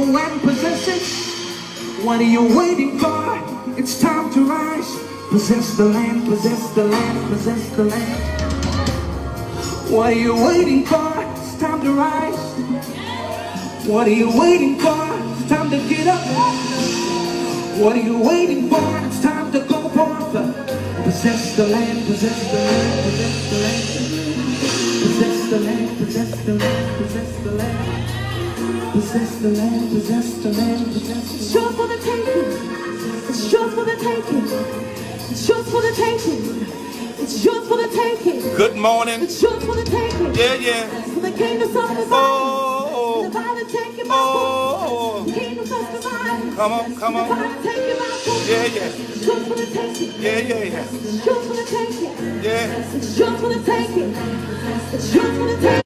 go and possess it. What are you waiting for? It's time to rise. Possess the land, possess the land, possess the land. What are you waiting for? It's time to rise. What are you waiting for? It's time to get up. What are you waiting for? It's time to go forth. Possess the land, possess the land, possess the land. Possess the land, possess the land, possess the land. Possess the land, possess the land, possess the land. It's yours for the taking. It's yours for the taking. It's yours for the taking. It's yours for the taking. Good morning. It's yours for the taking. Yeah, yeah. For the kingdom of the Oh, the violent taking by oh. the kingdom of the violent. Come on, come on. The violent taking by force. Yeah, yeah. It's yours for the taking. Yeah, yeah, yeah. It's yours for the taking. Yeah. It's yours for the taking. It's yours for the taking.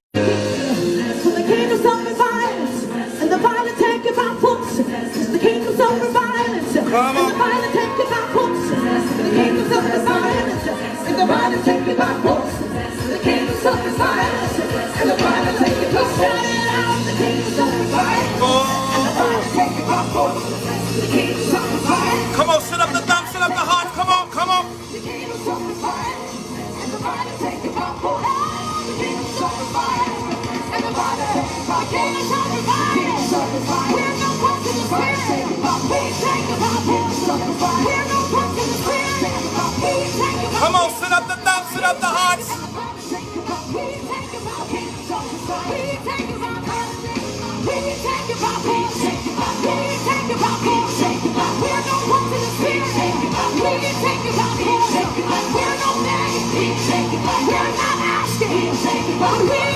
For the kingdom of the violence and the violent taking by force. It's the kingdom of the violence and the violent taking by force. The kingdom of the violence and the violent taking by force. The kingdom of the violence and the violent taking by force. The kingdom of the violence and the violent taking by force. The kingdom of the violence. Come on, sit up the thumb, sit up the heart. Come on, come on. The kingdom of the violence and the violent taking by force. The kingdom of the violence and the violent taking by force. The kingdom of the violence. We're no punch in the spirit. We take it by force. We're no punch in the spirit. We take it by force. Come on, sit up the thumb, sit up the hearts.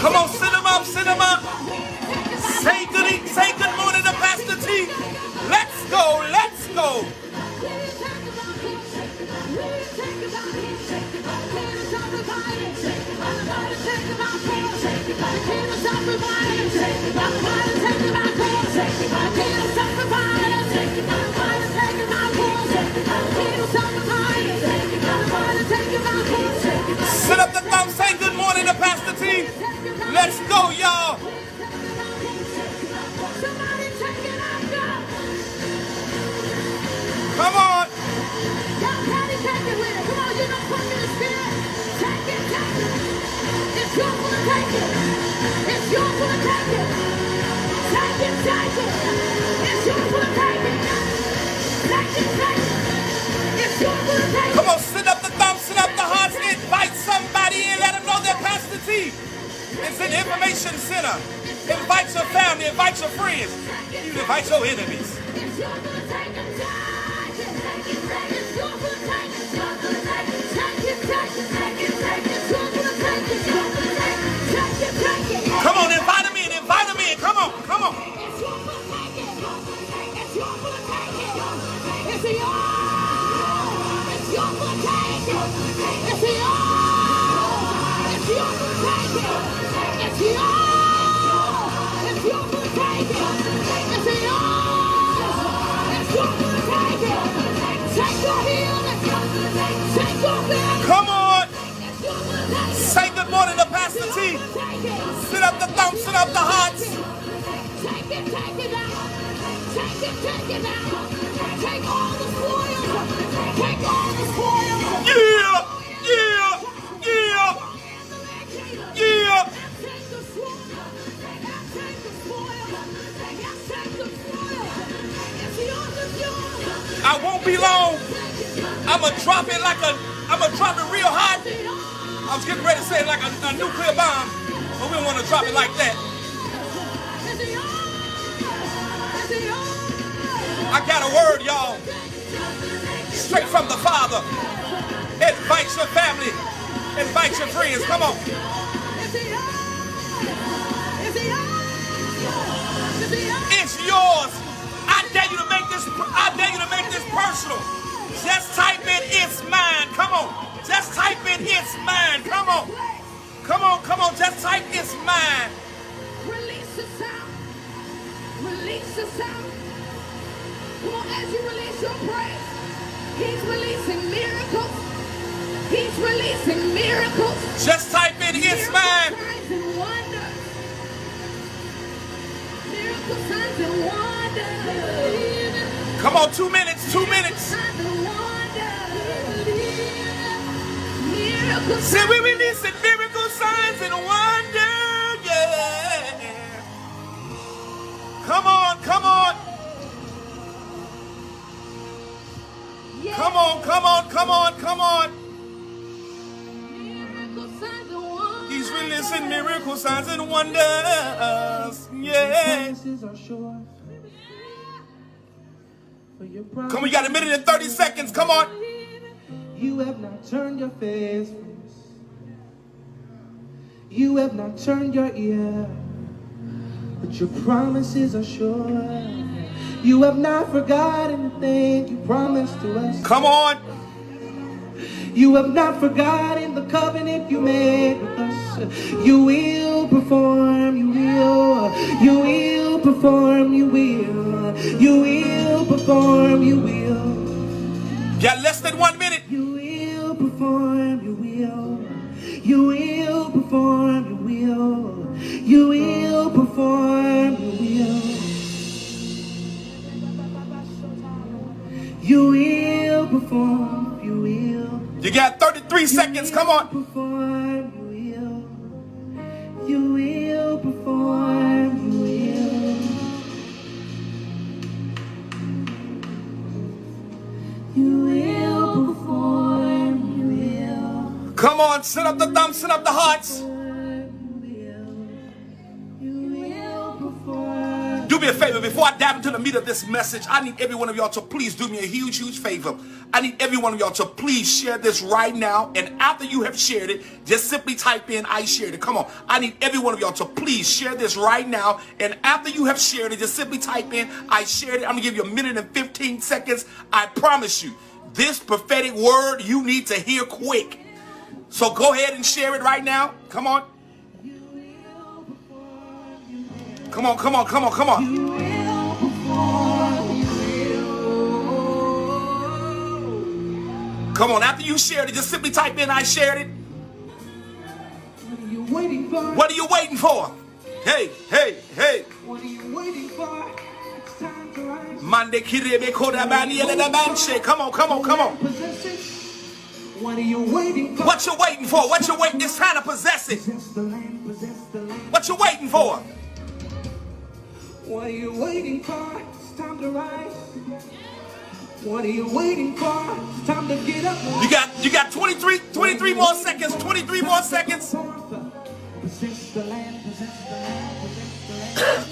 Come on, sit them up, sit them up. Say good morning to Pastor T. Let's go, let's go. Sit up the thumb, say good morning to Pastor T. Let's go, y'all. Come on. It's yours for the taking. It's yours for the taking. Take it, take it. It's yours for the taking. Take it, take it. It's yours for the taking. Come on, sit up the thumb, sit up the hearts, invite somebody in, let them know that Pastor T is an information center. Invite your family, invite your friends, even invite your enemies. It's yours for the taking. Take it, take it, take it. It's yours for the taking. It's yours for the taking. Take it, take it, take it, take it. It's yours for the taking. It's yours for the taking. Take it, take it. Come on, invite them in, invite them in. Come on, come on. It's yours for the taking. It's yours for the taking. It's yours. It's yours for the taking. It's yours. It's yours for the taking. It's yours. It's yours for the taking. It's yours. It's yours for the taking. Take your healing. Take your healing. Come on. It's yours for the taking. Say good morning to Pastor T. Sit up the thumb, sit up the hearts. Take it out. Take it out. Take all the spoils. Take all the spoils. Yeah, yeah, yeah, yeah. Take the spoils. Take the spoils. Take the spoils. It's yours, it's yours. I won't be long. I'ma drop it real hot. I was getting ready to say it like a nuclear bomb, but we don't want to drop it like that. It's yours. It's yours. I got a word, y'all. Straight from the Father. Invite your family. Invite your friends. Come on. It's yours. It's yours. It's yours. It's yours. I dare you to make this. I dare you to make this personal. Just type in "it's mine." Come on. Just type in "it's mine." Come on. Come on. Come on. Just type "it's mine." Release the sound. Release the sound. Come on, as you release your praise, He's releasing miracles. He's releasing miracles. Just type in "it's mine." Signs and wonders. Miracle signs and wonders. Come on, 2 minutes, 2 minutes. Say we releasing miracle signs and wonder, yeah. Come on, come on. Come on, come on, come on, come on. He's releasing miracle signs and wonders, yeah. Come on, you got a minute and 30 seconds, come on. You have not turned your face. You have not turned your ear, but your promises are sure. You have not forgotten the thing you promised to us. Come on. You have not forgotten the covenant you made with us. You will perform, you will. You will perform, you will. You will perform, you will. Got less than 1 minute. You will perform, you will. You will perform, you will. You will perform, you will. You will perform, you will. You got 33 seconds, come on. Perform, you will. You will perform, you will. You will perform, you will. Come on, send up the thumbs, send up the hearts. Do me a favor, before I dive into the meat of this message, I need every one of y'all to please do me a huge, huge favor. I need every one of y'all to please share this right now. And after you have shared it, just simply type in, I shared it. Come on. I need every one of y'all to please share this right now. And after you have shared it, just simply type in, I shared it. I'm going to give you a minute and 15 seconds. I promise you, this prophetic word you need to hear quick. So go ahead and share it right now. Come on. Come on, come on, come on, come on. Come on, after you shared it, just simply type in, I shared it. What are you waiting for? What are you waiting for? Hey, hey, hey. What are you waiting for? It's time to rise. Mande kirebe kodabani elebanche. Come on, come on, come on. What are you waiting for? What you waiting for? What you waiting? It's time to possess it. Possess the land, possess the land. What you waiting for? What are you waiting for? It's time to rise. What are you waiting for? It's time to get up. You got 23 more seconds. 23 more seconds. Possess the land, possess the land, possess the land.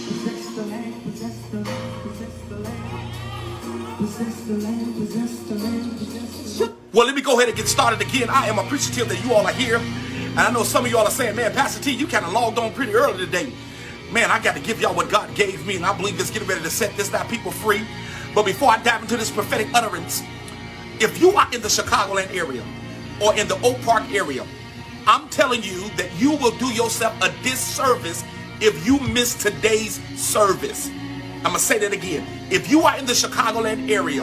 Possess the land, possess the land, possess the land. Possess the land, possess the land, possess the land. Well, let me go ahead and get started again. I am appreciative that you all are here. And I know some of you all are saying, man, Pastor T, you kind of logged on pretty early today. Man, I got to give y'all what God gave me, and I believe it's getting ready to set this that people free. But before I dive into this prophetic utterance, if you are in the Chicagoland area or in the Oak Park area, I'm telling you that you will do yourself a disservice if you miss today's service. I'm going to say that again. If you are in the Chicagoland area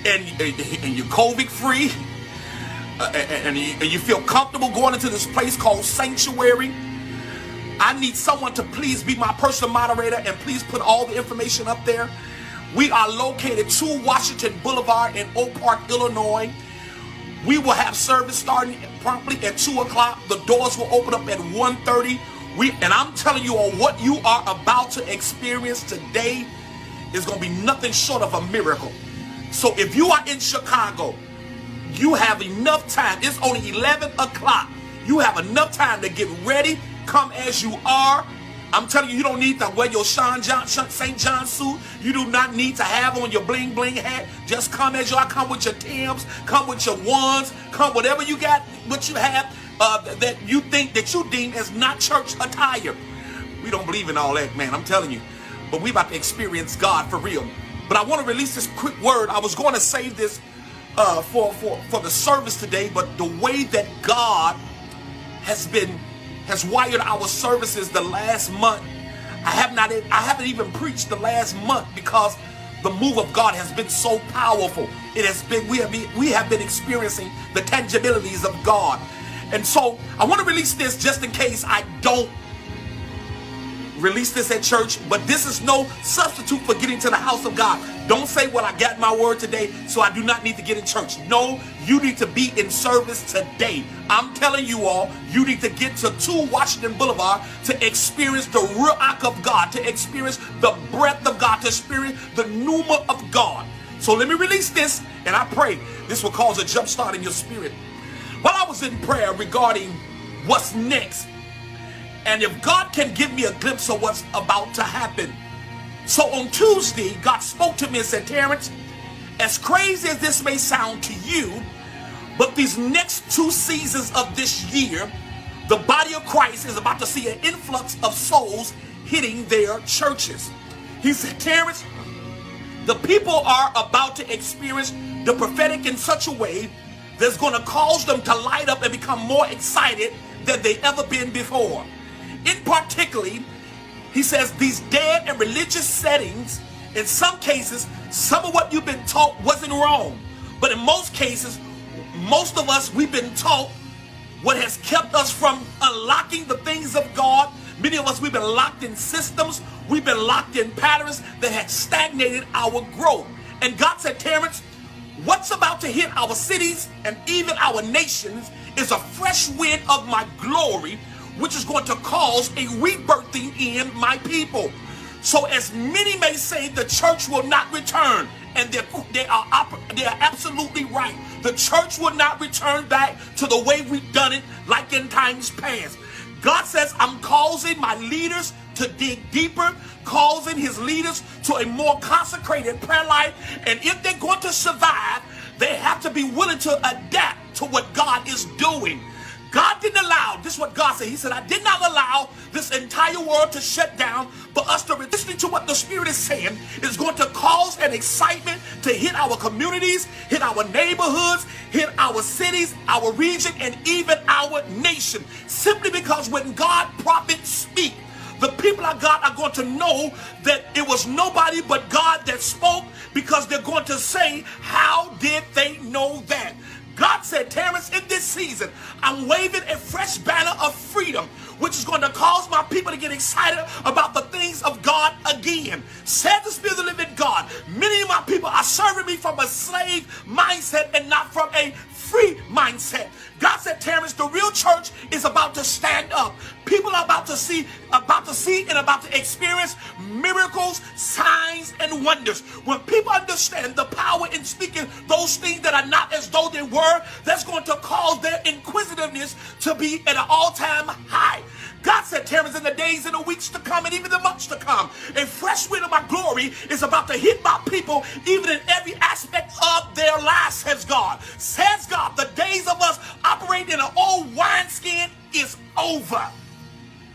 and you're COVID free and you feel comfortable going into this place called Sanctuary, I need someone to please be my personal moderator and please put all the information up there. We are located 2 Washington Boulevard in Oak Park, Illinois. We will have service starting promptly at 2 o'clock. The doors will open up at 1:30. And I'm telling you all, what you are about to experience today is going to be nothing short of a miracle. So if you are in Chicago, you have enough time. It's only 11 o'clock. You have enough time to get ready. Come as you are. I'm telling you, you don't need to wear your St. John suit. You do not need to have on your bling bling hat. Just come as you are. Come with your Timbs. Come with your ones. Come whatever you got, what you have that you think that you deem as not church attire. We don't believe in all that, man. I'm telling you. But we about to experience God for real. But I want to release this quick word. I was going to save this for the service today, but the way that God has wired our services the last month, I haven't even preached the last month because the move of God has been so powerful. It has been, we have been experiencing the tangibilities of God. And so I want to release this just in case I don't release this at church, but this is no substitute for getting to the house of God. Don't say, well, I got my word today, so I do not need to get in church. No, you need to be in service today. I'm telling you all, you need to get to 2 Washington Boulevard to experience the ruach of God, to experience the breath of God, to experience the pneuma of God. So let me release this, and I pray this will cause a jump start in your spirit. While I was in prayer regarding what's next, and if God can give me a glimpse of what's about to happen. So on Tuesday, God spoke to me and said, Terrence, as crazy as this may sound to you, but these next 2 seasons of this year, the body of Christ is about to see an influx of souls hitting their churches. He said, Terrence, the people are about to experience the prophetic in such a way that's going to cause them to light up and become more excited than they ever been before. In particularly, he says these dead and religious settings, in some cases, some of what you've been taught wasn't wrong. But in most cases, most of us, we've been taught what has kept us from unlocking the things of God. Many of us, we've been locked in systems. We've been locked in patterns that had stagnated our growth. And God said, Terrence, what's about to hit our cities and even our nations is a fresh wind of my glory, which is going to cause a rebirthing in my people. So as many may say the church will not return, and they are absolutely right. The church will not return back to the way we've done it like in times past. God says, I'm causing my leaders to dig deeper, causing his leaders to a more consecrated prayer life. And if they're going to survive, they have to be willing to adapt to what God is doing. God didn't allow, this is what God said. He said, I did not allow this entire world to shut down, but us to listen to what the Spirit is saying is going to cause an excitement to hit our communities, hit our neighborhoods, hit our cities, our region, and even our nation. Simply because when God prophets speak, the people of God are going to know that it was nobody but God that spoke, because they're going to say, how did they know that? God said, Terrence, in this season, I'm waving a fresh banner of freedom, which is going to cause my people to get excited about the things of God again. Said the Spirit of the living God, many of my people are serving me from a slave mindset and not from a free mindset. God said, Terrence, the real church is about to stand up. People are about to see and about to experience miracles, signs, and wonders. When people understand the power in speaking those things that are not as though they were, that's going to cause their inquisitiveness to be at an all-time high. God said, Terrence, in the days and the weeks to come and even the months to come, a fresh wind of my glory is about to hit my people, even in every aspect of their lives, says God. Says God, the days of us operating in an old wineskin is over.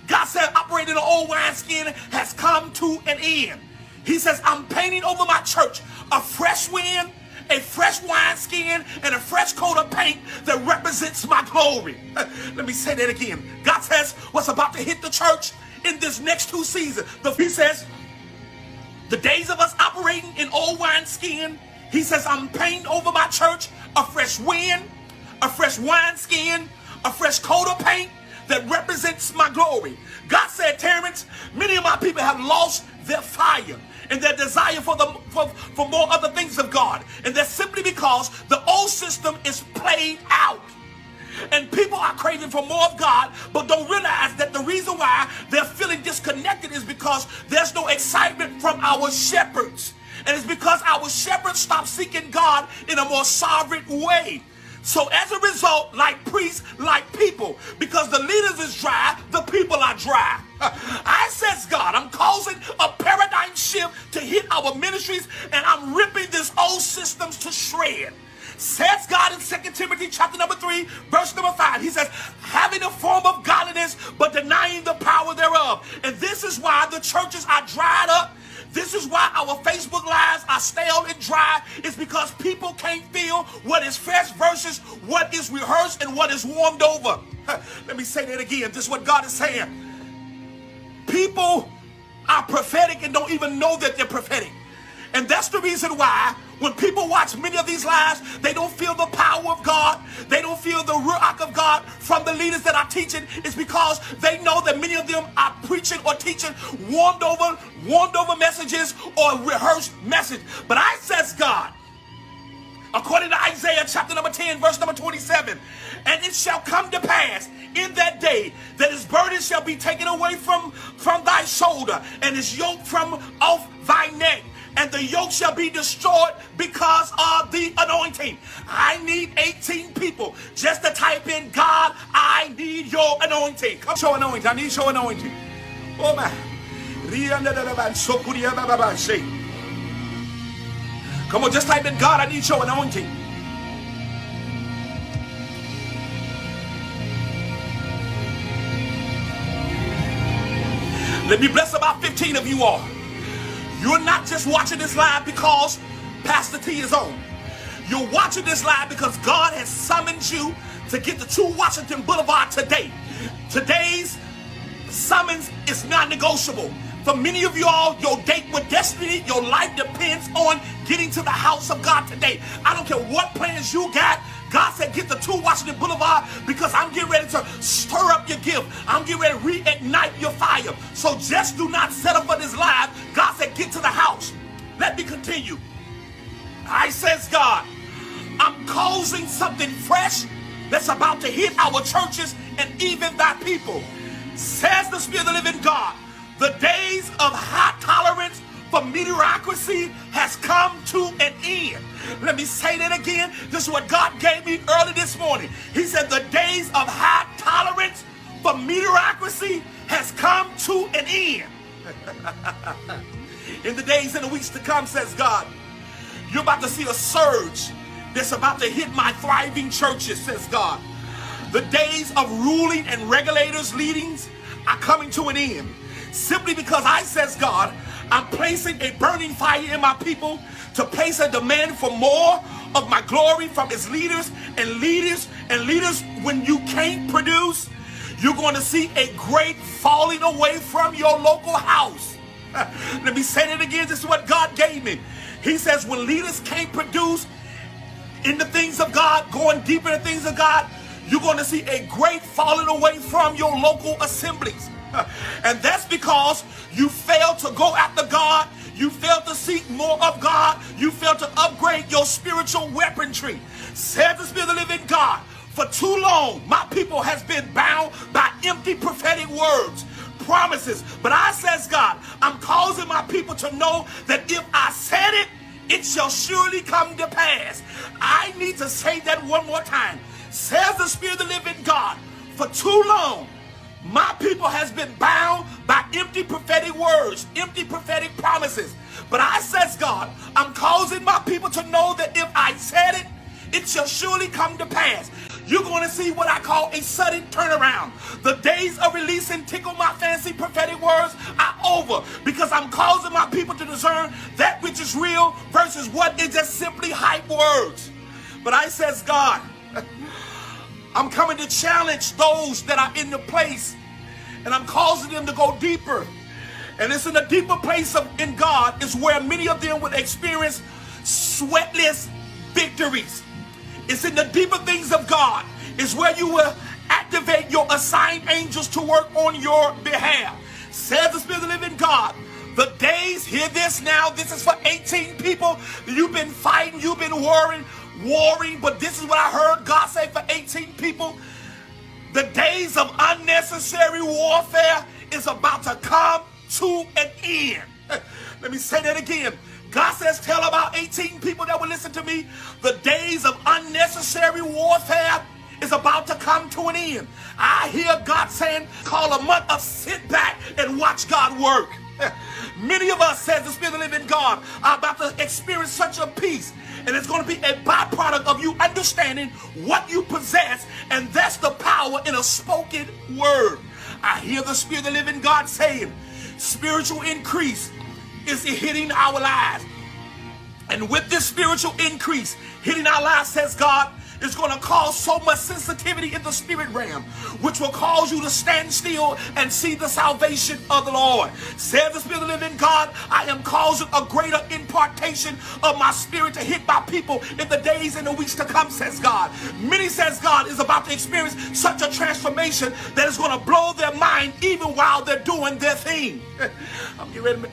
God said operating in an old wineskin has come to an end. He says, I'm painting over my church a fresh wind, a fresh wineskin, and a fresh coat of paint that represents my glory. Let me say that again. God says what's about to hit the church in this next 2 seasons. He says, the days of us operating in old wineskin, he says, I'm painting over my church a fresh wind, a fresh wineskin, a fresh coat of paint that represents my glory. God said, Terrence, many of my people have lost their fire and their desire for more other things of God. And that's simply because the old system is played out. And people are craving for more of God, but don't realize that the reason why they're feeling disconnected is because there's no excitement from our shepherds. And it's because our shepherds stopped seeking God in a more sovereign way. So as a result, like priests, like people, because the leaders is dry, the people are dry. I says, God, I'm causing a paradigm shift to hit our ministries, and I'm ripping these old systems to shred. Says God in 2 Timothy chapter number 3, verse number 5. He says, having a form of godliness, but denying the power thereof. And this is why the churches are dried up. This is why our Facebook lives are stale and dry. It's because people can't feel what is fresh versus what is rehearsed and what is warmed over. Let me say that again. This is what God is saying. People are prophetic and don't even know that they're prophetic. And that's the reason why when people watch many of these lives, they don't feel the power of God. They don't feel the ruach of God from the leaders that are teaching. It's because they know that many of them are preaching or teaching warmed over messages or rehearsed message. But I says God, according to Isaiah chapter number 10, verse number 27, and it shall come to pass in that day that his burden shall be taken away from thy shoulder, and his yoke from off thy neck, and the yoke shall be destroyed because of the anointing. I need 18 people just to type in, God, I need your anointing. Come, show anointing. I need your anointing. Oh my. Come on, just type in, God, I need your anointing. Let me bless about 15 of you all. You're not just watching this live because Pastor T is on. You're watching this live because God has summoned you to get to 2 Washington Boulevard today. Today's summons is non-negotiable. For many of you all, your date with destiny, your life depends on getting to the house of God today. I don't care what plans you got. God said get to 2 Washington Boulevard because I'm getting ready to stir up your gift. I'm getting ready to reignite your fire. So just do not settle for this live. God said get to the house. Let me continue. I says God, I'm causing something fresh that's about to hit our churches and even thy people. Says the Spirit of the living God, the days of high tolerance for mediocrity has come to an end. Let me say that again. This is what God gave me early this morning. He said the days of high tolerance for mediocrity has come to an end. In the days and the weeks to come, says God, you're about to see a surge that's about to hit my thriving churches, says God. The days of ruling and regulators leadings are coming to an end. Simply because I, says God, I'm placing a burning fire in my people to place a demand for more of my glory from its leaders and leaders. And leaders, when you can't produce, you're going to see a great falling away from your local house. Let me say it again. This is what God gave me. He says when leaders can't produce in the things of God, going deeper in the things of God, you're going to see a great falling away from your local assemblies. And that's because you failed to go after God. You failed to seek more of God. You failed to upgrade your spiritual weaponry. Said the Spirit of the living God, for too long, my people has been bound by empty prophetic words, promises. But I, says God, I'm causing my people to know that if I said it, it shall surely come to pass. I need to say that one more time. Says the Spirit of the living God, for too long, my people has been bound by empty prophetic words, empty prophetic promises. But I, says God, I'm causing my people to know that if I said it, it shall surely come to pass. You're going to see what I call a sudden turnaround. The days of releasing tickle my fancy prophetic words are over because I'm causing my people to discern that which is real versus what is just simply hype words. But I, says God, I'm coming to challenge those that are in the place, and I'm causing them to go deeper. And it's in a deeper place in God is where many of them would experience sweatless victories. It's in the deeper things of God is where you will activate your assigned angels to work on your behalf. Says the Spirit of the living God, the days, hear this now, this is for 18 people. You've been fighting, you've been warring, but this is what I heard God say for 18 people. The days of unnecessary warfare is about to come to an end. Let me say that again. God says, tell about 18 people that will listen to me. The days of unnecessary warfare is about to come to an end. I hear God saying, call a month of sit back and watch God work. Many of us, says the Spirit of the living God, are about to experience such a peace. And it's going to be a byproduct of you understanding what you possess. And that's the power in a spoken word. I hear the Spirit of the living God saying, spiritual increase is hitting our lives. And with this spiritual increase hitting our lives, says God, is going to cause so much sensitivity in the spirit realm, which will cause you to stand still and see the salvation of the Lord. Says the Spirit of the living God, I am causing a greater impartation of my spirit to hit my people in the days and the weeks to come, says God. Many, says God, is about to experience such a transformation that is going to blow their mind even while they're doing their thing.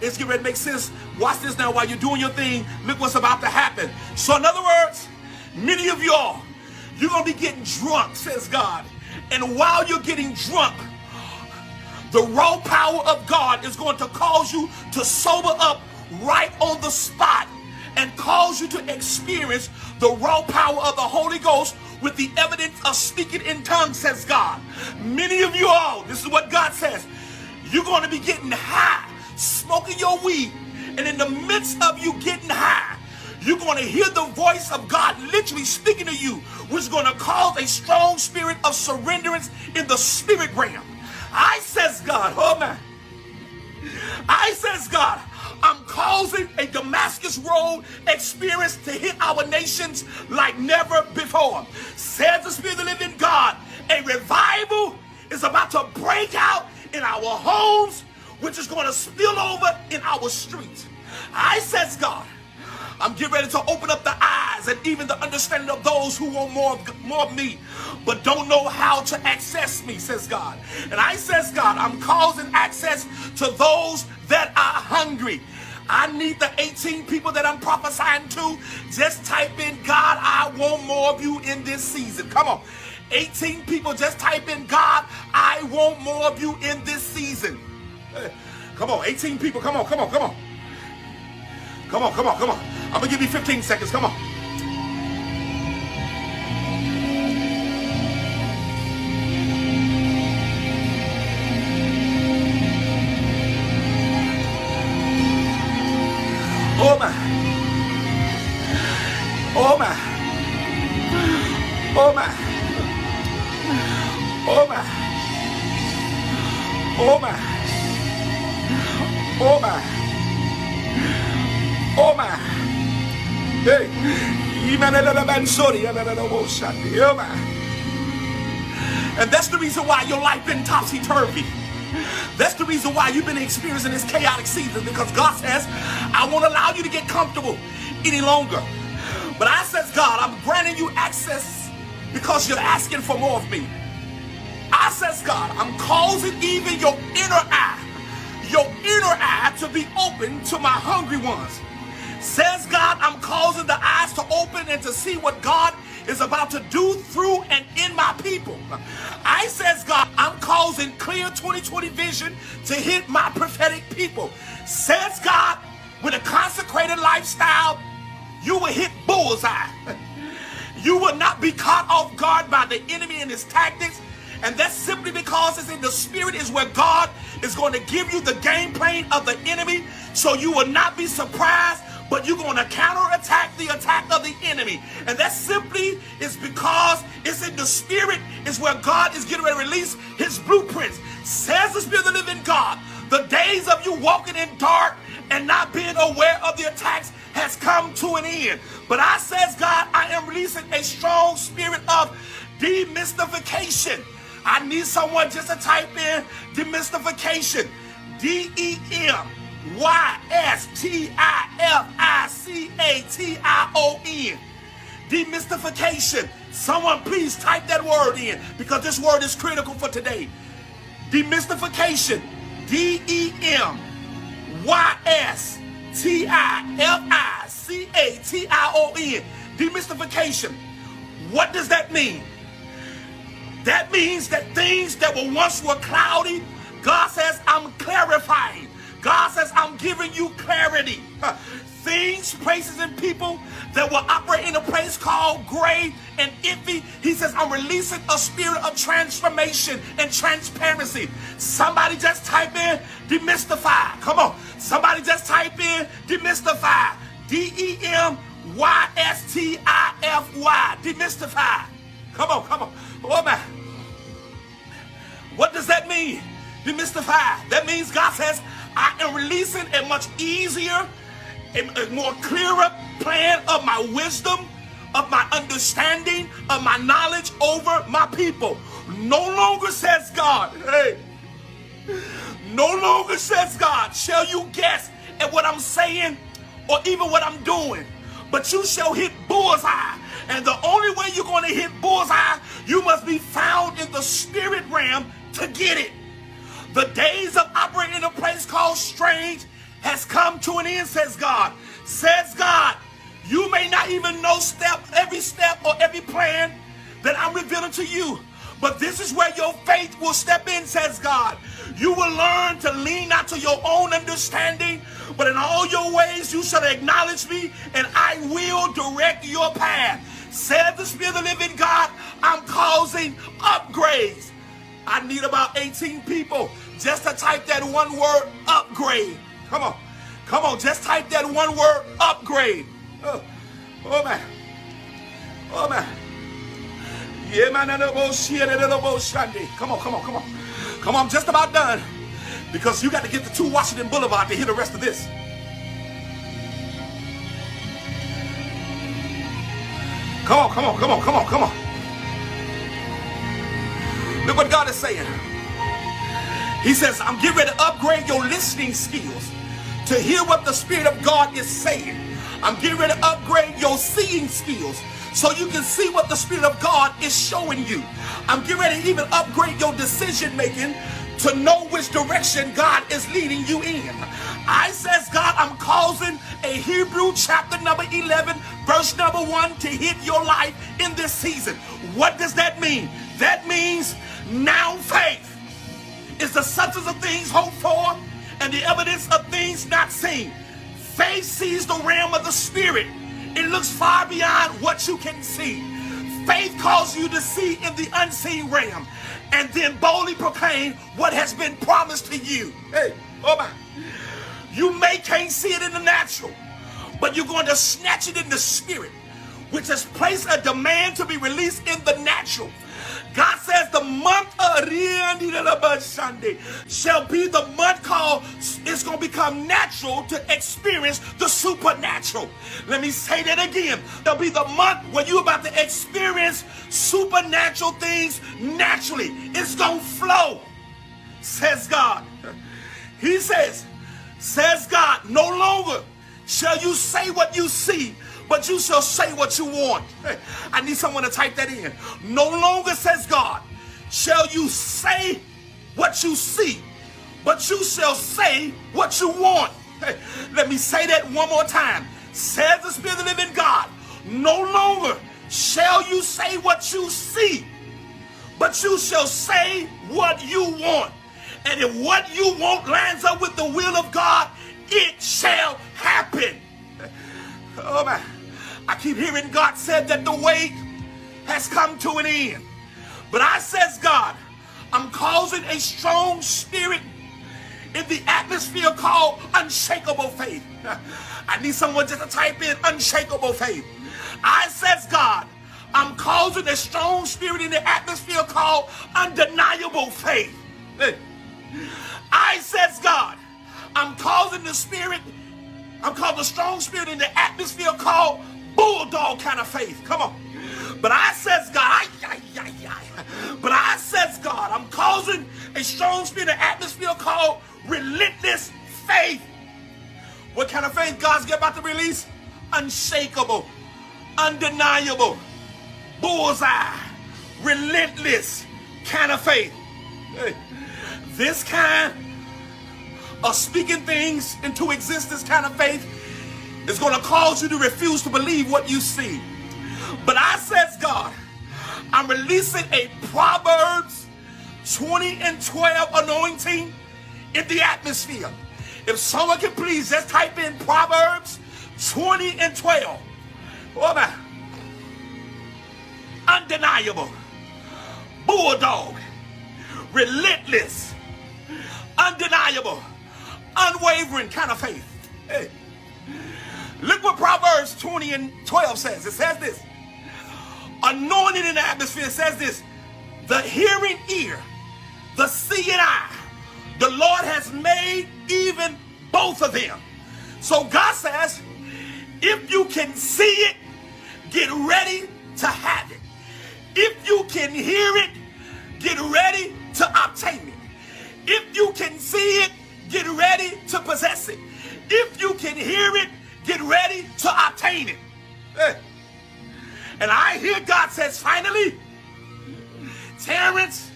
It's getting ready to make sense. Watch this now. While you're doing your thing, look what's about to happen. So in other words, many of y'all, you're going to be getting drunk, says God. And while you're getting drunk, the raw power of God is going to cause you to sober up right on the spot and cause you to experience the raw power of the Holy Ghost with the evidence of speaking in tongues, says God. Many of you all, this is what God says, you're going to be getting high, smoking your weed, and in the midst of you getting high, you're going to hear the voice of God literally speaking to you, which is going to cause a strong spirit of surrenderance in the spirit realm. I, says God, oh man, I, says God, I'm causing a Damascus Road experience to hit our nations like never before. Says the Spirit of the living God, a revival is about to break out in our homes, which is going to spill over in our streets. I, says God, I'm getting ready to open up the eyes and even the understanding of those who want more of me, but don't know how to access me, says God. And I, says God, I'm causing access to those that are hungry. I need the 18 people that I'm prophesying to. Just type in, God, I want more of you in this season. Come on. 18 people, just type in, God, I want more of you in this season. Come on, 18 people. Come on, come on, come on. Come on, come on, come on. I'm going to give you 15 seconds. Come on. Oh, my. Oh, my. Oh, my. Oh, my. Oh, my. Oh, my. Oh my. Hey. And that's the reason why your life been topsy-turvy. That's the reason why you've been experiencing this chaotic season, because God says, I won't allow you to get comfortable any longer. But I says, God, I'm granting you access because you're asking for more of me. I says, God, I'm causing even your inner eye to be open to my hungry ones. Says God, I'm causing the eyes to open and to see what God is about to do through and in my people. I, says God, I'm causing clear 2020 vision to hit my prophetic people. Says God, with a consecrated lifestyle, you will hit bullseye. You will not be caught off guard by the enemy and his tactics. And that's simply because it's in the spirit is where God is going to give you the game plan of the enemy. So you will not be surprised, but you're going to counterattack the attack of the enemy. And that simply is because it's in the spirit is where God is getting ready to release his blueprints. Says the Spirit of the living God, the days of you walking in dark and not being aware of the attacks has come to an end. But I, says God, I am releasing a strong spirit of demystification. I need someone just to type in demystification. DEMYSTIFICATION. Demystification. Someone please type that word in, because this word is critical for today. Demystification. DEMYSTIFICATION. Demystification. What does that mean? That means that things that once were cloudy, God says, I'm clarifying. God says, I'm giving you clarity. Things, places, and people that will operate in a place called gray and iffy. He says, I'm releasing a spirit of transformation and transparency. Somebody just type in demystify. Come on. Somebody just type in demystify. DEMYSTIFY. Demystify. Come on, come on. Oh, man. What does that mean? Demystify. That means God says, I am releasing a much easier, a more clearer plan of my wisdom, of my understanding, of my knowledge over my people. No longer, says God, hey, no longer, says God, shall you guess at what I'm saying or even what I'm doing, but you shall hit bullseye. And the only way you're going to hit bullseye, you must be found in the spirit realm to get it. The days of operating in a place called strange has come to an end, says God. Says God, you may not even know every step or every plan that I'm revealing to you. But this is where your faith will step in, says God. You will learn to lean not to your own understanding, but in all your ways you shall acknowledge me, and I will direct your path. Said the Spirit of the living God, I'm causing upgrades. I need about 18 people just to type that one word, upgrade. Come on. Come on, just type that one word, upgrade. Oh man. Oh man. Yeah, man. Come on, come on, come on. Come on, I'm just about done. Because you got to get to 2 Washington Boulevard to hear the rest of this. Come on, come on, come on, come on, come on. Look what God is saying. He says, I'm getting ready to upgrade your listening skills to hear what the Spirit of God is saying. I'm getting ready to upgrade your seeing skills so you can see what the Spirit of God is showing you. I'm getting ready to even upgrade your decision making to know which direction God is leading you in. I, says God, I'm causing a Hebrew chapter number 11, verse number 1 to hit your life in this season. What does that mean? That means now faith is the substance of things hoped for and the evidence of things not seen. Faith sees the realm of the Spirit. It looks far beyond what you can see. Faith calls you to see in the unseen realm and then boldly proclaim what has been promised to you. Hey, oh my. You can't see it in the natural, but you're going to snatch it in the spirit, which has placed a demand to be released in the natural. God says the month of Sunday shall be the month called, it's going to become natural to experience the supernatural. Let me say that again. There'll be the month when you're about to experience supernatural things naturally. It's going to flow, says God. He says God, no longer shall you say what you see, but you shall say what you want. I need someone to type that in. No longer, says God, shall you say what you see, but you shall say what you want. Let me say that one more time. Says the Spirit of the living God, no longer shall you say what you see, but you shall say what you want. And if what you want lines up with the will of God, it shall happen. Oh man. I keep hearing God said that the wait has come to an end. But I, says God, I'm causing a strong spirit in the atmosphere called unshakable faith. I need someone just to type in unshakable faith. I, says God, I'm causing a strong spirit in the atmosphere called undeniable faith. I, says God, I'm causing a strong spirit in the atmosphere called bulldog kind of faith. Come on. But I, says God, I'm causing a strong spirit in the atmosphere called relentless faith. What kind of faith God's about to release? Unshakable, undeniable, bullseye, relentless kind of faith. This kind of speaking things into existence kind of faith is going to cause you to refuse to believe what you see. But I, says God, I'm releasing a Proverbs 20:12 anointing in the atmosphere. If someone can please just type in Proverbs 20:12. Oh man. Undeniable, bulldog, relentless, undeniable, unwavering kind of faith. Hey. Look what Proverbs 20:12 says. It says this. Anointed in the atmosphere, it says this. The hearing ear, the seeing eye, the Lord has made even both of them. So God says, if you can see it, get ready to have it. If you can hear it, get ready to obtain it. If you can see it, get ready to possess it. If you can hear it, get ready to obtain it. And I hear God says, finally, Terrence,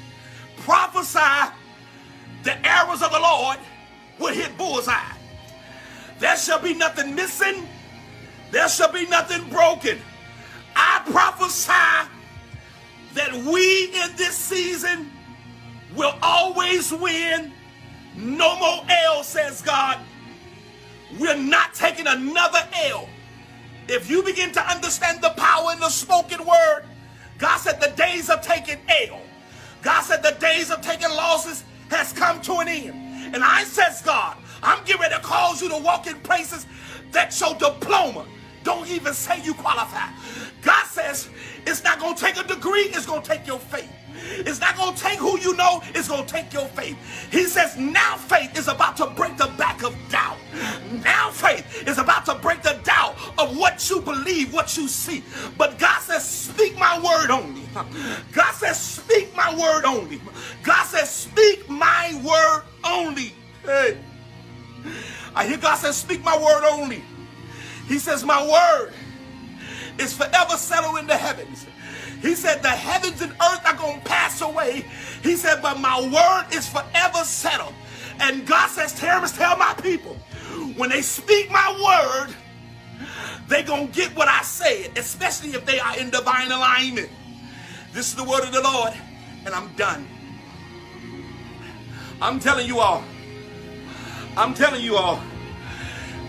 prophesy the arrows of the Lord will hit bullseye. There shall be nothing missing. There shall be nothing broken. I prophesy that we in this season will always win. No more L, says God. We're not taking another L. If you begin to understand the power in the spoken word, God said the days of taking L, God said the days of taking losses has come to an end. And I says, God, I'm getting ready to cause you to walk in places that your diploma don't even say you qualify. God says it's not going to take a degree, it's going to take your faith. It's not going to take who you know, it's going to take your faith. He says now faith is about to break the back of doubt. Now faith is about to break the doubt of what you believe, what you see. But God says speak my word only. God says speak my word only. God says speak my word only. Hey. I hear God says speak my word only. He says my word is forever settled in the heavens. He said the heavens and earth are going to pass away. He said, but my word is forever settled. And God says, Terrence, tell my people, when they speak my word, they're going to get what I said, especially if they are in divine alignment. This is the word of the Lord, and I'm done. I'm telling you all,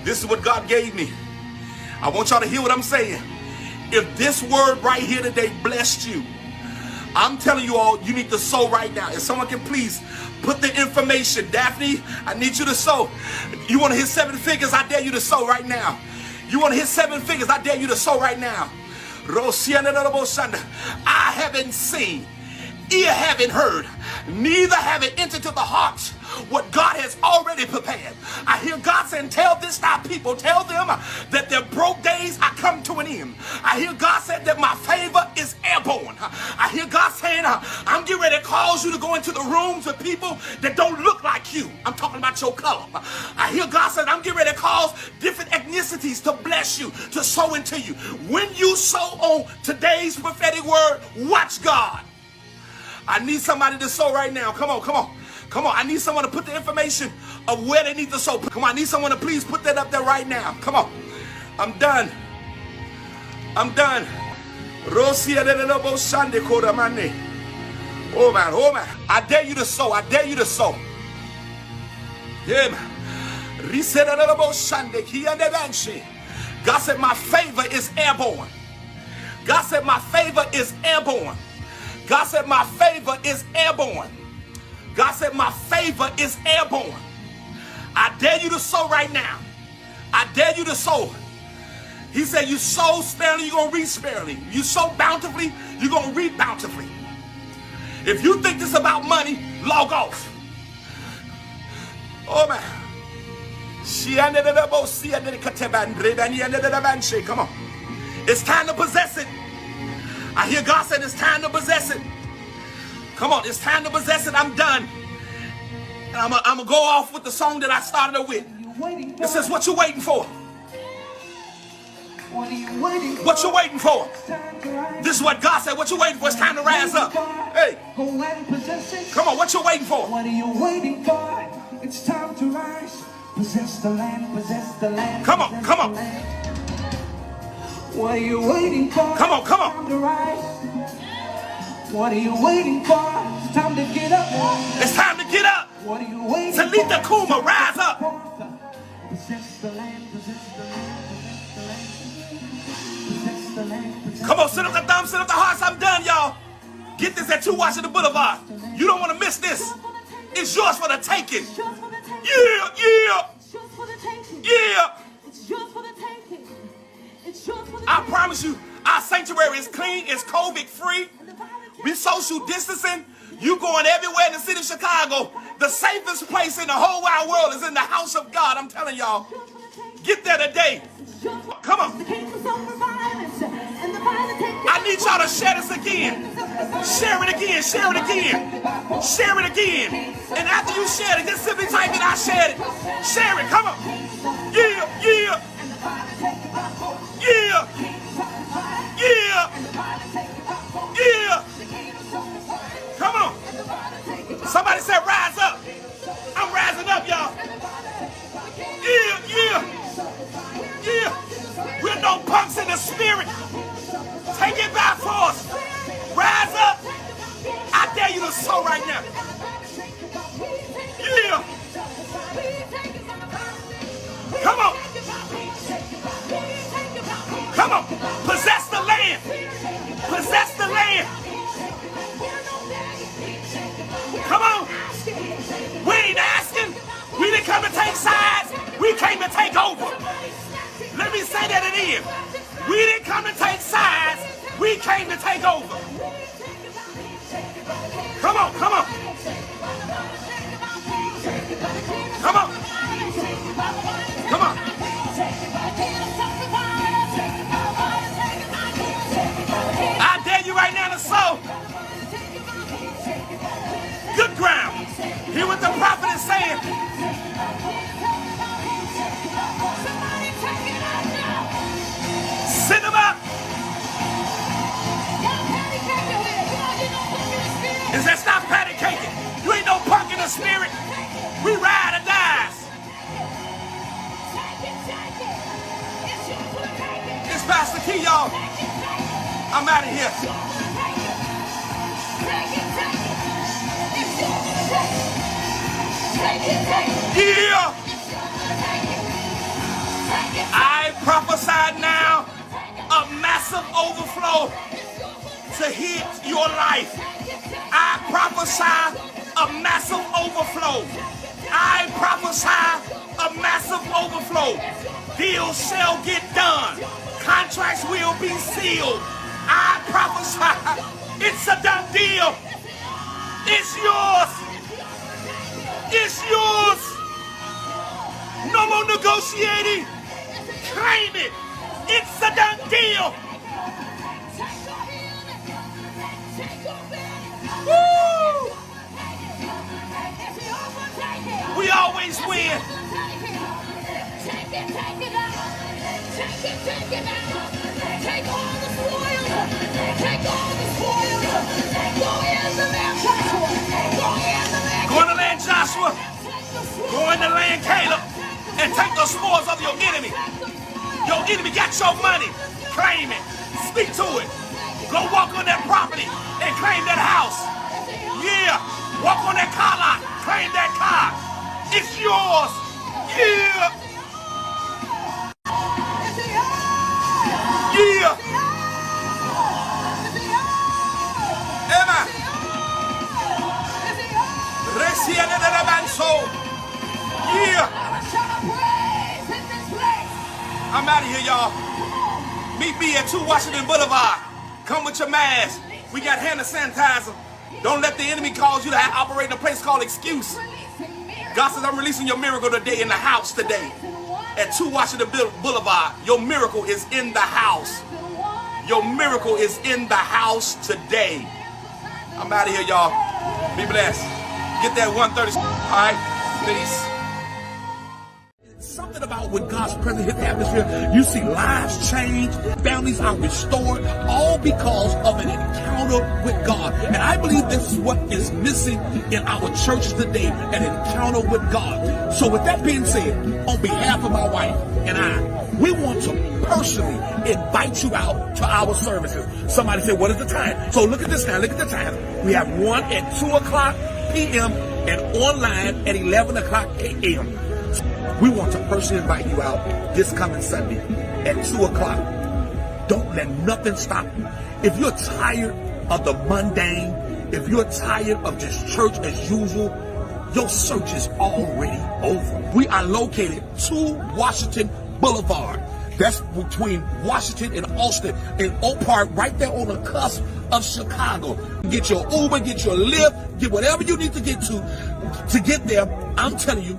this is what God gave me. I want y'all to hear what I'm saying. If this word right here today blessed you, I'm telling you all, you need to sow right now. If someone can please put the information. Daphne, I need you to sow. You want to hit 7 figures? I dare you to sow right now. You want to hit 7 figures? I dare you to sow right now. I haven't seen, ear haven't heard, neither have it entered to the hearts what God has already prepared. I hear God saying, tell this thy people, tell them that their broke days are come to an end. I hear God said that my favor is airborne. I hear God saying, I'm getting ready to cause you to go into the rooms with people that don't look like you. I'm talking about your color. I hear God said, I'm getting ready to cause different ethnicities to bless you, to sow into you. When you sow on today's prophetic word, watch God. I need somebody to sow right now. Come on, come on. Come on, I need someone to put the information of where they need to sow. Come on, I need someone to please put that up there right now. Come on. I'm done. I'm done. Oh man, oh man. I dare you to sow. I dare you to sow. Yeah, man. God said my favor is airborne. God said my favor is airborne. God said my favor is airborne. God said my favor is airborne. I dare you to sow right now. I dare you to sow. He said you sow sparingly, you're going to reap sparingly. You sow bountifully, you're going to reap bountifully. If you think this is about money, log off. Oh man. Come on. It's time to possess it. I hear God said it's time to possess it. Come on, it's time to possess it. I'm done. And I'm going to go off with the song that I started it with. It says, what you waiting for? What you waiting for? This is what God said. What you waiting for? It's time to rise up. Hey. Come on, what you waiting for? What are you waiting for? It's time to rise. Possess the land, possess the land. Come on, come on. What are you waiting for? Come on, come on. Time to rise. What are you waiting for? It's time to get up. It's time to get up. What are you waiting for? Talita Kuma, rise up. Possess the land, possess the land, possess the land, possess the land. Come on, sit up the thumbs, sit up the hearts. I'm done, y'all. Get this at 2 Washington Boulevard. You don't want to miss this. It's yours for the taking. Yeah, yeah. Yeah. I promise you, our sanctuary is clean, it's COVID free. We social distancing. You going everywhere in the city of Chicago. The safest place in the whole wide world is in the house of God. I'm telling y'all. Get there today. Come on. need y'all to share this again. Share it again. Share it again. Share it again. And after you share it, just simply type in, I shared it. Share it. Come on. Yeah, yeah. Yeah. Yeah. Yeah. Come on. Somebody said rise up. I'm rising up, y'all. Yeah, yeah. Yeah. We're no punks in the spirit. Take it by force. Rise up. I dare you to sow right now. Yeah. Come on. Come on. Possess the land. Possess the land. Come on. We ain't asking. We didn't come to take sides. We came to take over. Let me say that again. We didn't come to take sides. We came to take over. Come on, come on. Come on. Come on. I dare you right now to sow. Good ground. Hear what the prophet is saying. Send them up. Is that stop patty caking? You ain't no punk in the spirit. We ride or dies. It's Pastor Key, y'all. I'm out of here. Yeah. I prophesy now a massive overflow to hit your life. I prophesy a massive overflow. I prophesy a massive overflow. Deals shall get done. Contracts will be sealed. I prophesy it's a done deal. It's yours. It's yours. No more negotiating. Claim it. It's a done deal. Woo! We always win. Take all the spoils. Take all the spoils. Go in the land, Joshua. Go in the land, Joshua. Go in the land, Caleb. And take the spoils of your enemy. Your enemy got your money. Claim it. Speak to it. Go walk on that property and claim that house. Yeah. Walk on that car lot. Claim that car. It's yours. Yeah. Yeah. Emma. Yeah. I'm out of here, y'all. Meet me at 2 Washington Boulevard. Come with your mask. We got hand sanitizer. Don't let the enemy cause you to operate in a place called excuse. God says, I'm releasing your miracle today in the house today. At 2 Washington Boulevard. Your miracle is in the house. Your miracle is in the house today. I'm out of here, y'all. Be blessed. Get that 130. All right. Peace. Something about when God's presence hit the atmosphere, you see lives change, families are restored, all because of an encounter with God. And I believe this is what is missing in our churches today, an encounter with God. So with that being said, on behalf of my wife and I, we want to personally invite you out to our services. Somebody said, what is the time? So look at this now, look at the time. We have one at 2 o'clock p.m. and online at 11 o'clock a.m. We want to personally invite you out this coming Sunday at 2 o'clock. Don't let nothing stop you. If you're tired of the mundane, if you're tired of just church as usual, your search is already over. We are located 2 Washington Boulevard. That's between Washington and Austin in Oak Park, right there on the cusp of Chicago. Get your Uber, get your Lyft, get whatever you need to get there. I'm telling you,